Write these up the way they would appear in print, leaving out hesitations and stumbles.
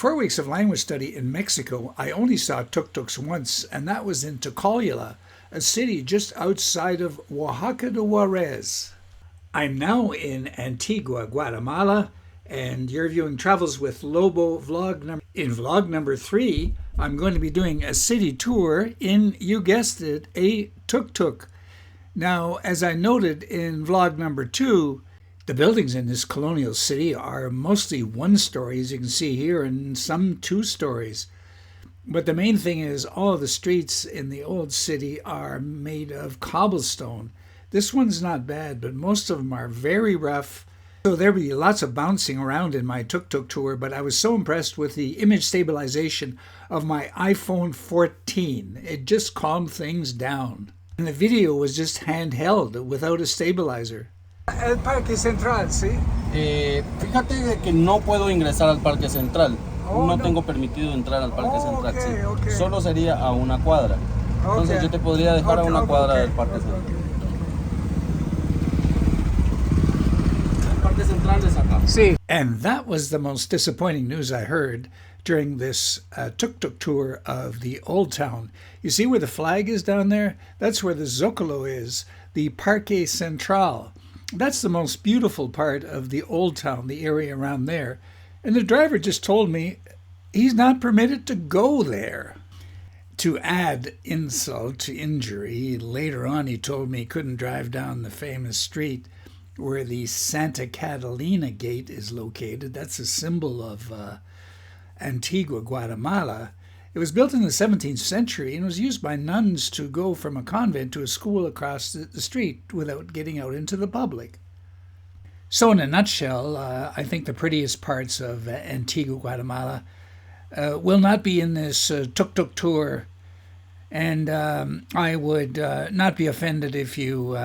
4 weeks of language study in Mexico, I only saw tuk-tuks once, and that was in Tuk, a city just outside of Oaxaca de Juarez. I'm now in Antigua Guatemala, and you're viewing Travels with Lobo in vlog number 3. I'm going to be doing a city tour in, you guessed it, a tuk-tuk. Now, as I noted in vlog number 2, the buildings in this colonial city are mostly one story, as you can see here, and some 2 stories. But the main thing is all of the streets in the old city are made of cobblestone. This one's not bad, but most of them are very rough. So there'll be lots of bouncing around in my tuk-tuk tour, but I was so impressed with the image stabilization of my iPhone 14. It just calmed things down. And the video was just handheld without a stabilizer. El Parque Central, ¿sí? Fíjate que no puedo ingresar al Parque Central. No tengo permitido entrar al Parque Central. Okay, sí. okay. Solo sería a una cuadra. Entonces yo te podría dejar a una cuadra del Parque Central. El Parque Central es acá. Sí. And that was the most disappointing news I heard during this tuk-tuk tour of the Old Town. You see where the flag is down there? That's where the Zocalo is, the Parque Central. That's the most beautiful part of the Old Town, the area around there. And the driver just told me he's not permitted to go there. To add insult to injury, later on he told me he couldn't drive down the famous street where the Santa Catalina Gate is located. That's a symbol of Antigua Guatemala. It was built in the 17th century and was used by nuns to go from a convent to a school across the street without getting out into the public. So in a nutshell, I think the prettiest parts of Antigua Guatemala will not be in this tuk-tuk tour, and I would not be offended if you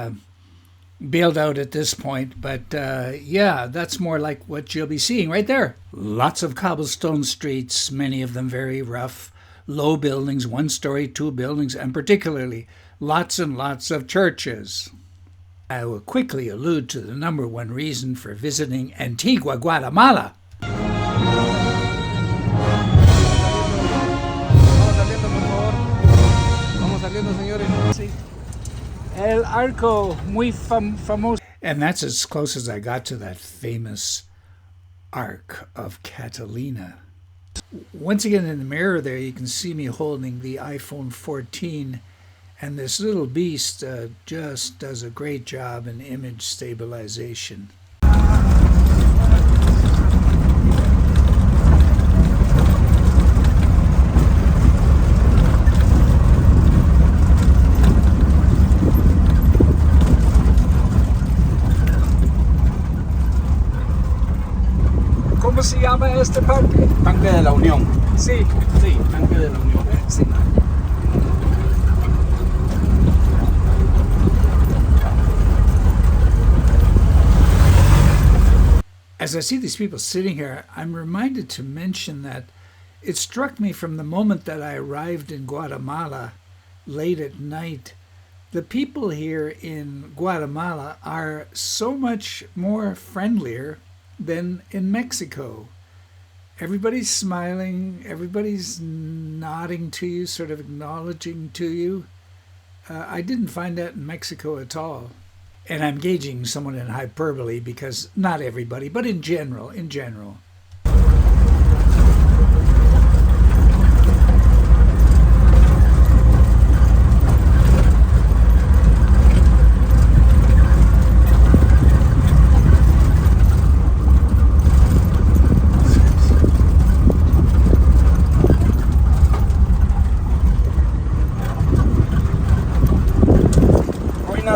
bailed out at this point, but yeah, that's more like what you'll be seeing right there. Lots of cobblestone streets, many of them very rough, low buildings, 1 story, 2 buildings, and particularly lots and lots of churches. I will quickly allude to the #1 reason for visiting Antigua Guatemala. El arco muy famoso. And that's as close as I got to that famous Arc of Catalina. Once again, in the mirror there, you can see me holding the iPhone 14, and this little beast just does a great job in image stabilization. ¿Cómo se llama este parque? Tanque de la Unión. Sí. Sí, Tanque de la Unión. Sí. As I see these people sitting here, I'm reminded to mention that it struck me from the moment that I arrived in Guatemala late at night. The people here in Guatemala are so much more friendlier than in Mexico. Everybody's smiling, everybody's nodding to you, sort of acknowledging to you. I didn't find that in Mexico at all. And I'm gauging somewhat in hyperbole because not everybody, but in general.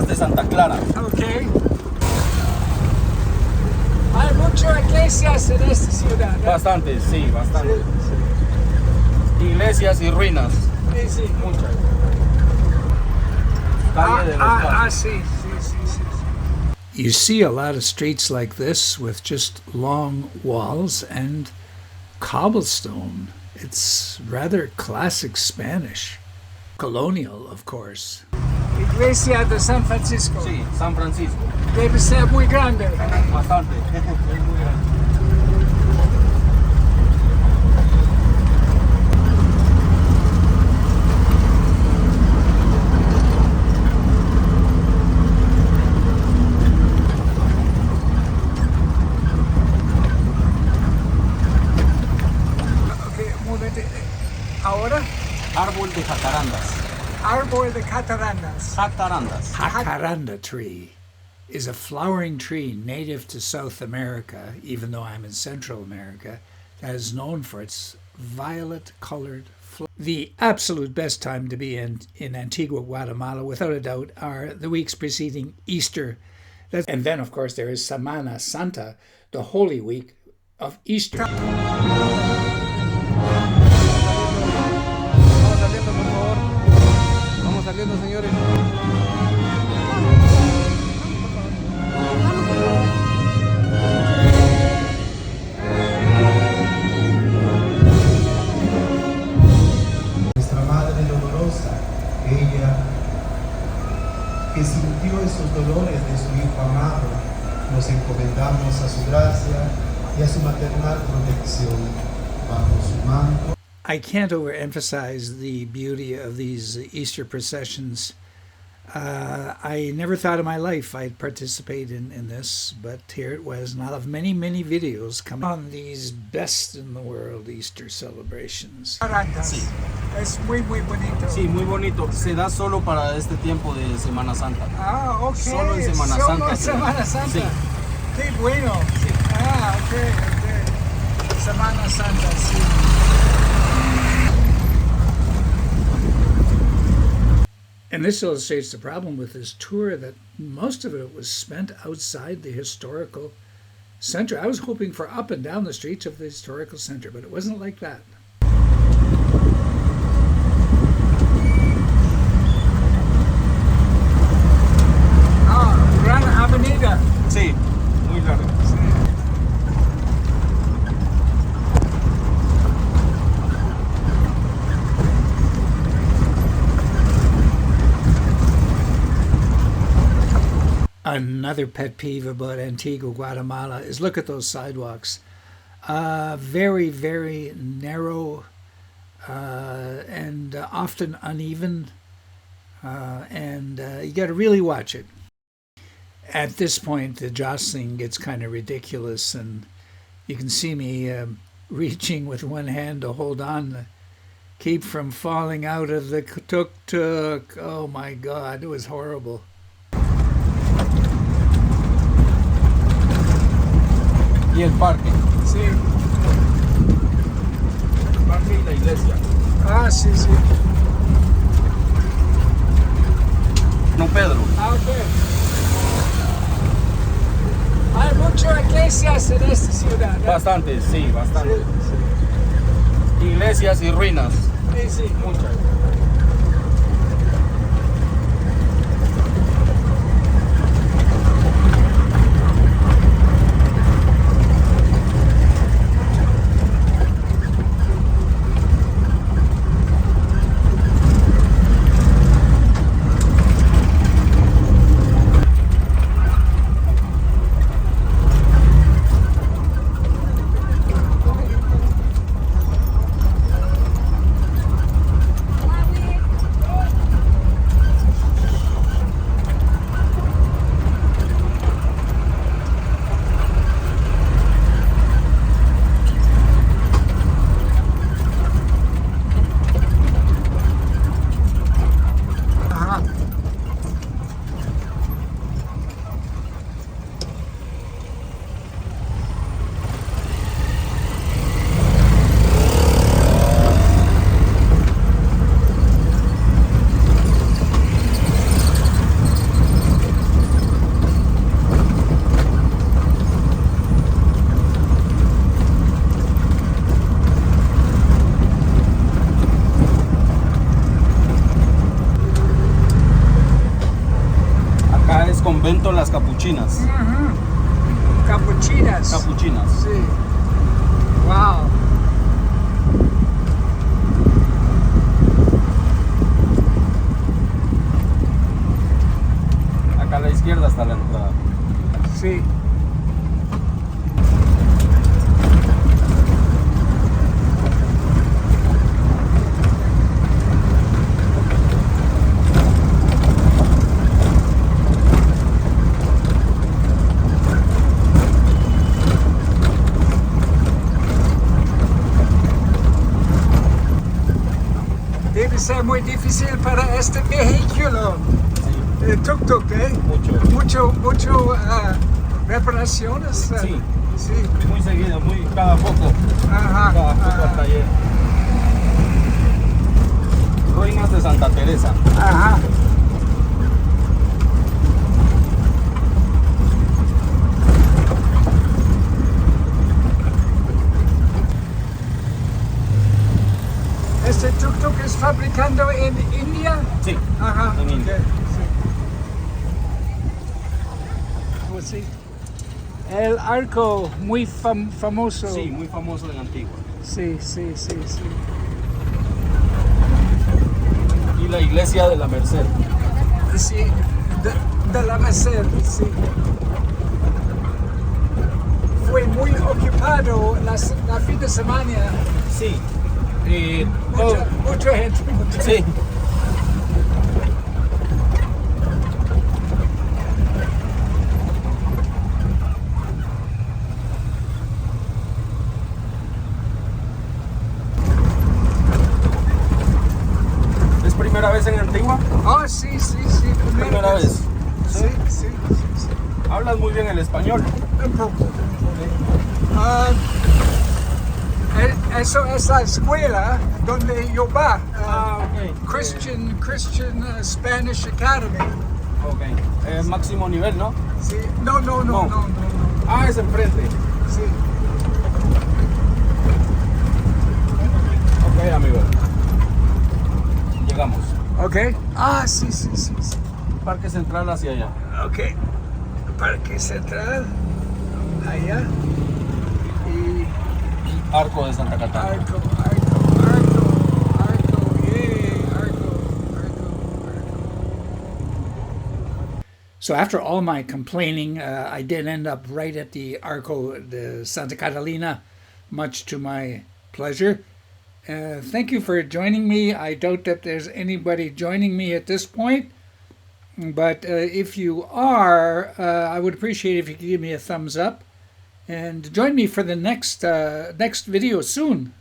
De Santa Clara. Okay. Hay muchas iglesias en esta ciudad, ¿no? Bastante, sí, bastante. Sí. Iglesias y ruinas. Sí. Muchas. Calle de los Pasos. Sí. You see a lot of streets like this with just long walls and cobblestone. It's rather classic Spanish. Colonial, of course. Iglesia de San Francisco. Sí, San Francisco. Debe ser muy grande. Bastante. Es muy grande. Árbol de jacarandas. Árbol de catarandas. Jacarandas. Jacaranda tree is a flowering tree native to South America, even though I'm in Central America, that is known for its violet-colored flowers. The absolute best time to be in Antigua, Guatemala, without a doubt, are the weeks preceding Easter. And then, of course, there is Semana Santa, the Holy Week of Easter. Vamos saliendo, por favor. Vamos saliendo, señores. Nuestra Madre Dolorosa, ella que sintió esos dolores de su Hijo amado, nos encomendamos a su gracia y a su maternal protección bajo su manto. I can't overemphasize the beauty of these Easter processions. I never thought in my life I'd participate in this, but here it was. And I'll have many, many videos coming on these best in the world Easter celebrations. Sí. Es muy, muy bonito. Sí, muy bonito. Se da solo para este tiempo de Semana Santa. Ah, ok. Solo en Semana Santa. Solo en Semana Santa. Sí. Qué bueno. Sí. Ah, ok. Semana Santa, sí. And this illustrates the problem with this tour, that most of it was spent outside the historical center. I was hoping for up and down the streets of the historical center, but it wasn't like that. Ah, Gran Avenida. Sí, muy largo. Another pet peeve about Antigua Guatemala is look at those sidewalks. Very, very narrow and often uneven. And you got to really watch it. At this point, the jostling gets kind of ridiculous, and you can see me reaching with one hand to hold on to keep from falling out of the Tuk Tuk. Oh my God, it was horrible. Y el parque. Sí. El parque y la iglesia. Ah, sí, sí. No, Pedro. Ah, ok. Hay muchas iglesias en esta ciudad, ¿no? Bastante, sí, Sí, bastante. sí. Iglesias y ruinas. Sí, sí. Muchas. Convento Las Capuchinas. Capuchinas. Capuchinas. Sí. Wow. Acá a la izquierda está la entrada. Sí. debe ser muy difícil para este vehículo. Sí, Tuk Tuk, ¿eh? Mucho reparaciones. sí, Sí. muy seguido, cada poco. Ajá. Cada poco al taller. Ruinas de Santa Teresa. Ajá. ¿Este Tuk Tuk es fabricado en India? Sí, Ajá. en India. Ok, sí. Pues sí. El arco muy famoso. Sí, muy famoso en Antigua. Sí. Y la iglesia de la Merced. Sí, de la Merced, sí. Fue muy ocupado la fin de semana. Sí. Mucha gente. Sí. ¿Es primera vez en Antigua? Oh, sí. Primera vez. Sí. Hablas muy bien el español. Un poco. Ah, eso es la escuela donde yo va. Ok. Christian Spanish Academy. Ok. Máximo nivel, ¿no? Sí. No. Ah, es enfrente. Sí. Ok, amigo. Llegamos. Ok. Ah, sí. Parque Central hacia allá. Ok. Parque Central. Allá. Y Arco de Santa Catarina. arco. So after all my complaining, I did end up right at the Arco de Santa Catalina, much to my pleasure. Thank you for joining me. I doubt that there's anybody joining me at this point, but if you are, I would appreciate if you could give me a thumbs up and join me for the next video soon.